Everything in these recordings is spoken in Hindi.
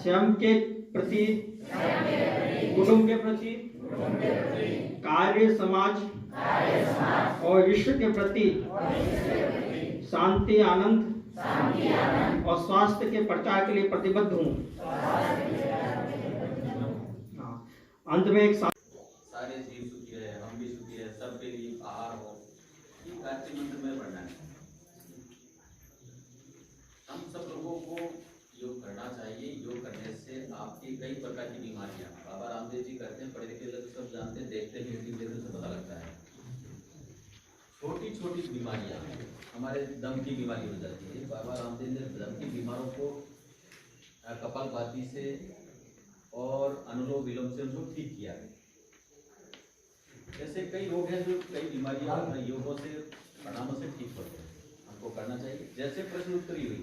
स्वयं के प्रति, कुटुंब के प्रति, कार्य समाज और विश्व के प्रति शांति, आनंद और स्वास्थ्य के प्रचार के लिए प्रतिबद्ध हूँ। अंत में एक सारे जीव सुखी रहे, हम भी सुखी रहे, सबके लिए आहार हो, ये गायत्री मंत्र में पढ़ना है। हम सब लोगों को योग करना चाहिए। योग करने से आपकी कई प्रकार की बीमारियां, बाबा रामदेव जी करते हैं, पढ़े लिखे लोग सब जानते हैं, देखते हैं, यूट्यूब देखने से पता लगता है। छोटी छोटी बीमारियां, हमारे दम की बीमारी हो जाती है। बाबा रामदेव ने दम की बीमारों को कपालभाति से और अनुलोम विलोम से उनको ठीक किया है। ऐसे कई रोग हैं जो कई बीमारियां योगों से, प्राणायामों से ठीक होते हैं, हमको करना चाहिए। जैसे प्रश्न उत्तरी हुई,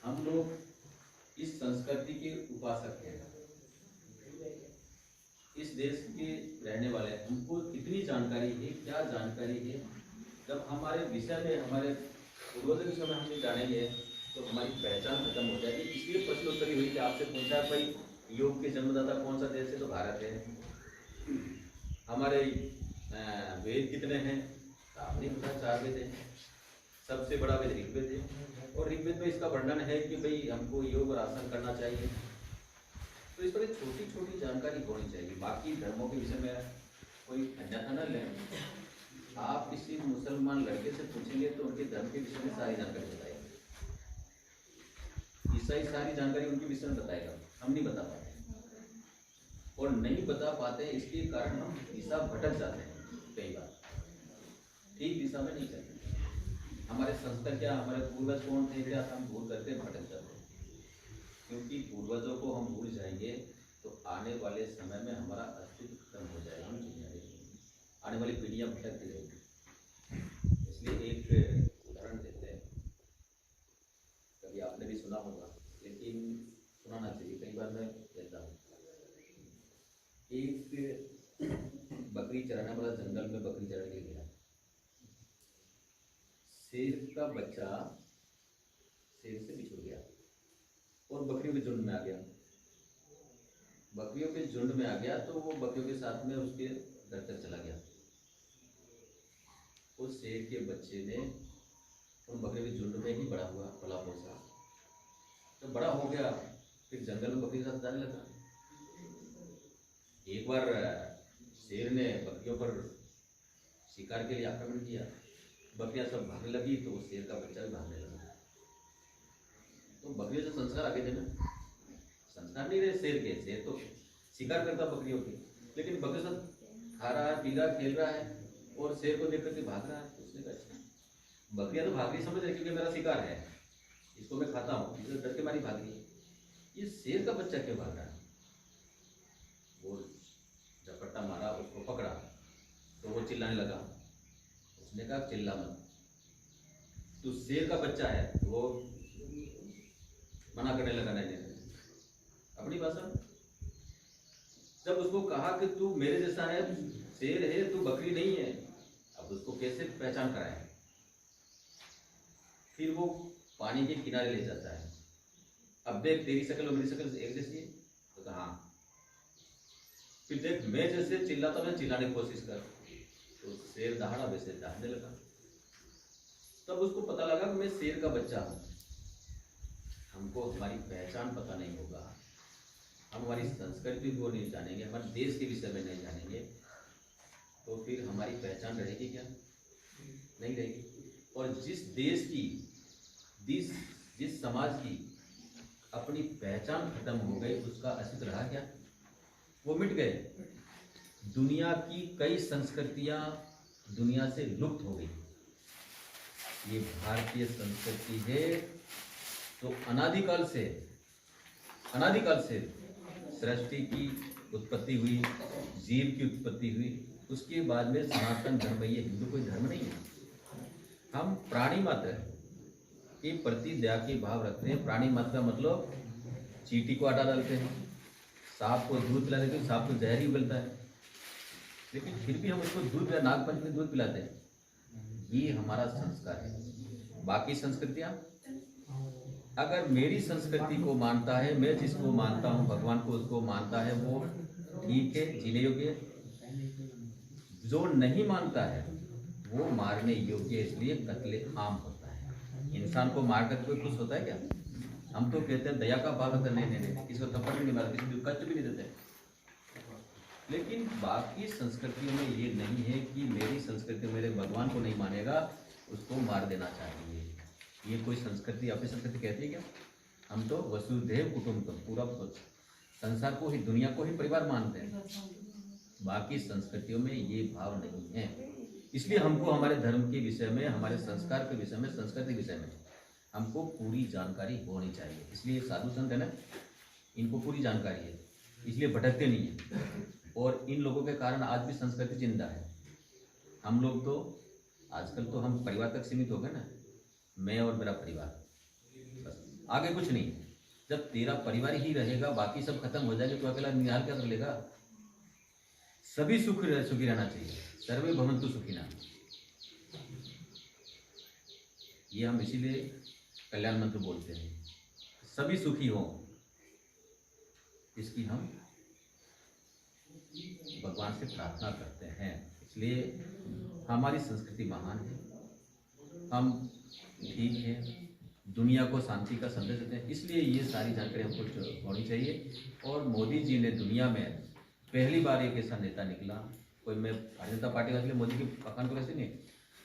हम लोग इस संस्कृति के उपासक हैं, इस देश के रहने वाले हैं, हमको कितनी जानकारी है, क्या जानकारी है। जब हमारे विषय में, हमारे पूर्वजों के विषय में हम नहीं जानेंगे तो हमारी पहचान खत्म हो जाएगी। इसलिए प्रश्न उत्तरी हुई कि आपसे पूछा भाई योग के जन्मदाता कौन सा देश है, तो भारत है। हमारे वेद कितने हैं, आपने पता 4 वेद हैं, सबसे बड़ा वेद ऋग्वेद है, और ऋग्वेद में इसका वर्णन है कि भाई हमको योग और आसन करना चाहिए। तो इस पर छोटी छोटी जानकारी होनी चाहिए। बाकी धर्मों के विषय में कोई अन्यथा न लें। आप किसी मुसलमान लड़के से पूछेंगे तो उनके धर्म के विषय में सारी जानकारी बताएगा, ईसाई सारी जानकारी उनके विषय में बताएगा, हम नहीं बता पाते। और नहीं बता पाते इसके कारण हम दिशा भटक जाते हैं, कई बार ठीक दिशा में नहीं चलते। हमारे संस्कार क्या, हमारे पूर्वज कौन थे, क्या हम भूल करके भटक जाते हैं। क्योंकि पूर्वजों को हम भूल जाएंगे तो आने वाले समय में हमारा अस्तित्व खत्म हो जाएगा, हम चले जाएंगे, आने वाली पीढ़ियां भटकती रहेंगी। इसलिए एक उदाहरण देते हैं, कभी आपने भी सुना होगा, लेकिन सुनाना चाहिए, कई बार मैं देता हूँ। एक बकरी चराने वाला जंगल में बकरी चराने के लिए गया। शेर का बच्चा शेर से बिछड़ गया और बकरियों के झुंड में आ गया। बकरियों के झुंड में आ गया तो वो बकरियों के साथ में उसके घर तक चला गया। उस शेर के बच्चे ने उन बकरियों के झुंड में ही बड़ा हुआ, पला पोसा। तो बड़ा हो गया, फिर जंगल में बकरी के साथ जाने लगा। एक बार शेर ने बकरियों पर शिकार के लिए आक्रमण किया, बकरियां सब भागने लगी तो उस शेर का बच्चा भी भागने लगा। तो बकरियों से संस्कार आगे थे ना, संस्कार नहीं रहे शेर के। शेर तो शिकार करता बकरियों के, लेकिन बकरी साथ खा रहा है, पी रहा, खेल रहा है और शेर को देख करके भाग रहा है। तो उसने कहा बकरियां तो भाग रही समझ रही क्योंकि मेरा शिकार है, इसको मैं खाता हूँ, इसलिए डर के मारी भाग रही है। ये शेर का बच्चा क्यों भाग रहा है? वो झपट्टा मारा, उसको पकड़ा तो वो चिल्लाने लगा। उसने कहा चिल्ला मत, तू शेर का बच्चा है। तो वो मना करने लगा, नहीं अपनी भाषा में। जब उसको कहा कि तू मेरे जैसा है, शेर है, तू बकरी नहीं है, अब उसको कैसे पहचान कराए? फिर वो पानी के किनारे ले जाता है। अब देख तेरी शक्ल और मेरी शक्ल एक जैसी है, तो कहा हाँ। फिर देख मैं जैसे चिल्लाता मैं चिल्लाने की कोशिश कर, तो शेर दहाड़ा वैसे दहाड़ने लगा। तब उसको पता लगा कि मैं शेर का बच्चा हूं। हमको हमारी पहचान पता नहीं होगा, हम हमारी संस्कृति को नहीं जानेंगे, हमारे देश के विषय में नहीं जानेंगे, तो फिर हमारी पहचान रहेगी क्या? नहीं रहेगी। और जिस देश की, जिस समाज की अपनी पहचान खत्म हो गई, उसका अस्तित्व रहा क्या? वो मिट गए। दुनिया की कई संस्कृतियां दुनिया से लुप्त हो गई। ये भारतीय संस्कृति है तो अनादिकाल से सृष्टि की उत्पत्ति हुई, जीव की उत्पत्ति हुई, उसके बाद में सनातन धर्म, ये हिंदू कोई धर्म नहीं है। हम प्राणी मात्र के प्रति दया के भाव रखते हैं। प्राणी मात्र का मतलब चींटी को आटा डालते हैं, सांप को दूध पिलाते हैं, सांप को जहर ही उगलता है, लेकिन फिर भी हम उसको दूध या नागपंचमी दूध पिलाते हैं। ये हमारा संस्कार है। बाकी संस्कृतियां अगर मेरी संस्कृति को मानता है, मैं जिसको मानता हूँ, भगवान को उसको मानता है, वो ठीक है, जीने योग्य है। जो नहीं मानता है वो मारने योग्य है, इसलिए कत्ले आम होता है। इंसान को मारकर कोई खुश होता है क्या? हम तो कहते हैं दया का भाव होता है, नहीं, किसी को थप्पड़ भी नहीं मारते, किसी को कष्ट भी नहीं देते। लेकिन बाकी संस्कृतियों में ये नहीं है कि मेरी संस्कृति मेरे भगवान को नहीं मानेगा उसको मार देना चाहिए। ये कोई संस्कृति, अपनी संस्कृति कहती है क्या? हम तो वसुधैव कुटुंबकम, पूरा संसार को ही, दुनिया को ही परिवार मानते हैं। बाकी संस्कृतियों में ये भाव नहीं है। इसलिए हमको हमारे धर्म के विषय में, हमारे संस्कार के विषय में, संस्कृति के विषय में हमको पूरी जानकारी होनी चाहिए। इसलिए साधु संत है ना, इनको पूरी जानकारी है, इसलिए भटकते नहीं है। और इन लोगों के कारण आज भी संस्कृति जिंदा है। हम लोग तो आजकल तो हम परिवार तक सीमित हो गए ना, मैं और मेरा परिवार, बस आगे कुछ नहीं। जब तेरा परिवार ही रहेगा, बाकी सब खत्म हो जाएंगे, तो अकेला निहाल क्या कर लेगा? सभी सुखी रहना चाहिए, सर्वे भवन्तु सुखिनः। ये हम इसीलिए कल्याण मंत्र बोलते हैं, सभी सुखी हों, इसकी हम भगवान से प्रार्थना करते हैं। इसलिए हमारी संस्कृति महान है, हम ठीक है, दुनिया को शांति का संदेश देते हैं। इसलिए ये सारी जानकारी हमको होनी चाहिए। और मोदी जी ने दुनिया में पहली बार एक ऐसा नेता निकला, कोई मैं भारतीय जनता पार्टी का, इसलिए मोदी की पकड़ को ऐसे नहीं,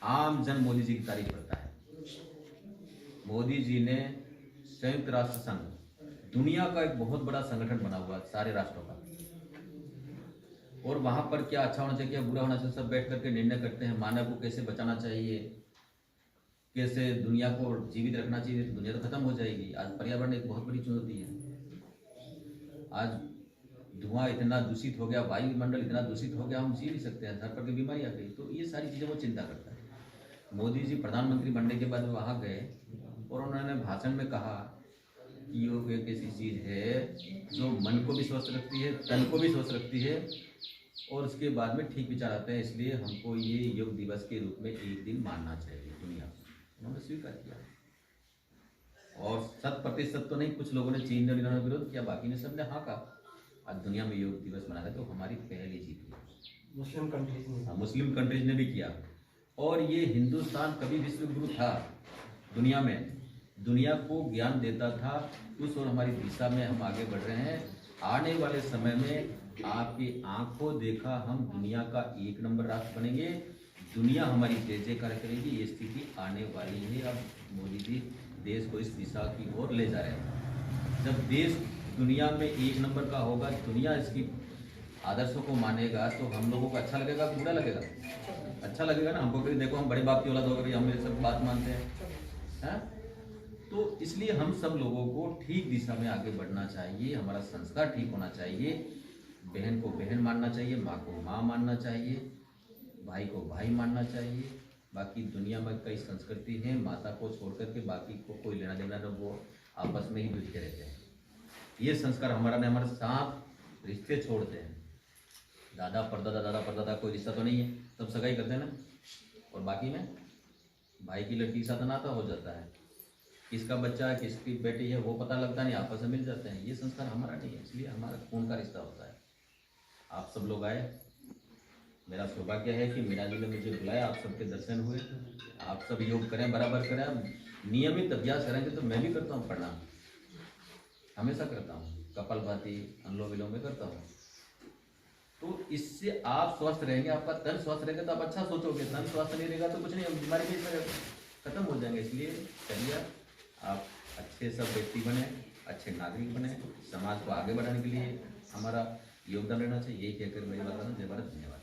आम जन मोदी जी की तारीफ करता है। मोदी जी ने संयुक्त राष्ट्र संघ, दुनिया का एक बहुत बड़ा संगठन बना हुआ सारे राष्ट्रों का, और वहां पर क्या अच्छा होना चाहिए, क्या बुरा होना चाहिए, सब बैठ करके निर्णय करते हैं। मानव को कैसे बचाना चाहिए, कैसे दुनिया को जीवित रखना चाहिए, तो दुनिया तो खत्म हो जाएगी। आज पर्यावरण एक बहुत बड़ी चुनौती है। आज धुआं इतना दूषित हो गया, वायुमंडल इतना दूषित हो गया, हम जी नहीं सकते हैं, हर प्रकार की बीमारी आ गई। तो ये सारी चीज़ें वो चिंता करता है। मोदी जी प्रधानमंत्री बनने के बाद वहाँ गए और उन्होंने भाषण में कहा कि योग एक ऐसी चीज़ है जो मन को भी स्वस्थ रखती है, तन को भी स्वस्थ रखती है, और उसके बाद में ठीक विचार आते हैं। इसलिए हमको ये योग दिवस के रूप में एक दिन मानना चाहिए दुनिया को। उन्होंने स्वीकार किया, और 100% तो नहीं, कुछ लोगों ने, चीन ने विरोध किया, बाकी ने सबने हाँ कहा। आज दुनिया में योग दिवस मना रहे, तो हमारी पहली जीत है। मुस्लिम कंट्रीज ने भी किया। और ये हिंदुस्तान कभी विश्व गुरु था दुनिया में, दुनिया को ज्ञान देता था, उस और हमारी दिशा में हम आगे बढ़ रहे हैं। आने वाले समय में आपकी आंखों देखा हम दुनिया का 1 नंबर राष्ट्र बनेंगे, दुनिया हमारी जय जयकार करेगी। ये स्थिति आने वाली है। अब मोदी जी देश को इस दिशा की ओर ले जा रहे हैं। जब देश दुनिया में 1 नंबर का होगा, दुनिया इसकी आदर्शों को मानेगा, तो हम लोगों को अच्छा लगेगा, बुरा लगेगा? अच्छा लगेगा ना। हमको देखो, हम बड़े बाप की औलाद हो गए, हम ये सब बात मानते हैं। तो इसलिए हम सब लोगों को ठीक दिशा में आगे बढ़ना चाहिए। हमारा संस्कार ठीक होना चाहिए। बहन को बहन मानना चाहिए, माँ को माँ मानना चाहिए, भाई को भाई मानना चाहिए। बाकी दुनिया में कई संस्कृति हैं, माता को छोड़ करके बाकी को कोई लेना देना न, वो आपस में ही जुड़ते रहते हैं। ये संस्कार हमारा ने हमारे साथ रिश्ते छोड़ते हैं। दादा परदादा कोई रिश्ता तो नहीं है, सब सगाई करते हैं ना। और बाकी में भाई की लड़की के साथ नाता हो जाता है, किसका बच्चा है, किसकी बेटी है, वो पता लगता नहीं, आपस में मिल जाते हैं। ये संस्कार हमारा नहीं है, इसलिए हमारा खून का रिश्ता होता है। आप सब लोग आए, मेरा सौभाग्य है कि मीना जी ने मुझे बुलाया, आप सबके दर्शन हुए। आप सब योग करें, बराबर करें, नियमित अभ्यास करेंगे। तो मैं भी करता हूँ प्रणाम, हमेशा करता हूँ, कपालभाति, अनुलोम विलोम में करता हूँ। तो इससे आप स्वस्थ रहेंगे, आपका तन स्वस्थ रहेगा तो आप अच्छा सोचोगे। तन स्वस्थ नहीं रहेगा तो कुछ नहीं, बीमारी भी इसमें खत्म हो जाएंगे। इसलिए चलिए आप अच्छे सब व्यक्ति बने, अच्छे नागरिक बने, समाज को आगे बढ़ाने के लिए हमारा योगदान रहना चाहिए। यही कहकर मेरी बात, जय भारत, धन्यवाद।